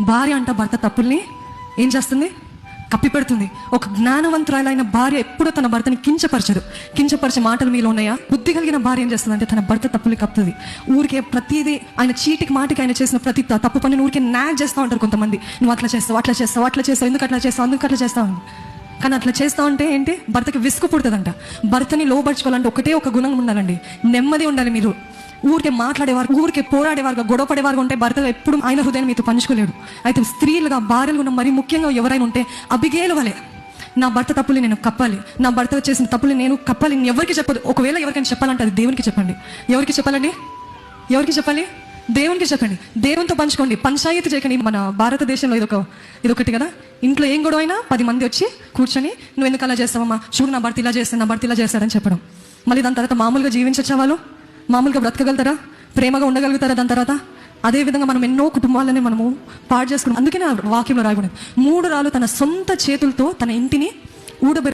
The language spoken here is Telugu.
భార్య అంట భర్త తప్పుల్ని ఏం చేస్తుంది? కప్పి పెడుతుంది. ఒక జ్ఞానవంతురాలైన భార్య ఎప్పుడూ తన భర్తని కించపరచదు. కించపరిచే మాటలు మీలో ఉన్నాయా? బుద్ధి కలిగిన భార్య ఏం చేస్తుంది అంటే తన భర్త తప్పుల్ని కప్పుతుంది. ఊరికే ప్రతిదీ ఆయన చీటికి మాటికి ఆయన చేసిన ప్రతి తప్పు పనిని ఊరికే నాగ్ చేస్తూ ఉంటారు కొంతమంది. నువ్వు అట్లా చేస్తావు, అట్లా చేస్తావు, అట్లా చేస్తావు, ఎందుకు అట్లా చేస్తావు, అందుకు అట్లా చేస్తావు. కానీ అట్లా చేస్తా ఉంటే ఏంటి? భర్తకి విసుగు పుడుతుందంట. భర్తని లోపరుచుకోవాలంటే ఒకటే ఒక గుణం ఉండాలండి, నెమ్మది ఉండాలి. మీరు ఊరికే మాట్లాడేవారు, ఊరికే పోరాడేవారుగా, గొడవ పడేవారు ఉంటే భర్త ఎప్పుడు ఆయన హృదయాన్ని మీతో పంచుకోలేడు. అయితే స్త్రీలుగా, భార్యలు ఉన్న మరి ముఖ్యంగా ఎవరైనా ఉంటే అబిగేలు వలె నా భర్త తప్పులు నేను కప్పాలి, నా భర్త చేసిన తప్పులు నేను కప్పాలి. నేను ఎవరికి చెప్పదు. ఒకవేళ ఎవరికైనా చెప్పాలంటే అది దేవునికి చెప్పండి. ఎవరికి చెప్పాలండి? ఎవరికి చెప్పాలి? దేవునికి చెప్పండి. దేవునితో పంచుకోండి. పంచాయతీ చేయకండి. మన భారతదేశంలో ఇదొకటి కదా, ఇంట్లో ఏం గొడవ అయినా 10 మంది వచ్చి కూర్చొని నువ్వు ఎందుకు అలా చేస్తావమ్మా, చూడు నా భర్త ఇలా చేస్తాడు, నా భర్త ఇలా చేస్తాడని చెప్పడం. మళ్ళీ దాని తర్వాత మామూలుగా జీవించచ్చా? వాళ్ళు మామూలుగా బ్రతకగలుగుతారా? ప్రేమగా ఉండగలుగుతారా? దాని తర్వాత అదేవిధంగా మనం ఎన్నో కుటుంబాలని మనము పాడు చేసుకున్నాం. అందుకనే వాక్యంలో రాయబడింది, 3 రాళ్ళు తన సొంత చేతులతో తన ఇంటిని ఊడబె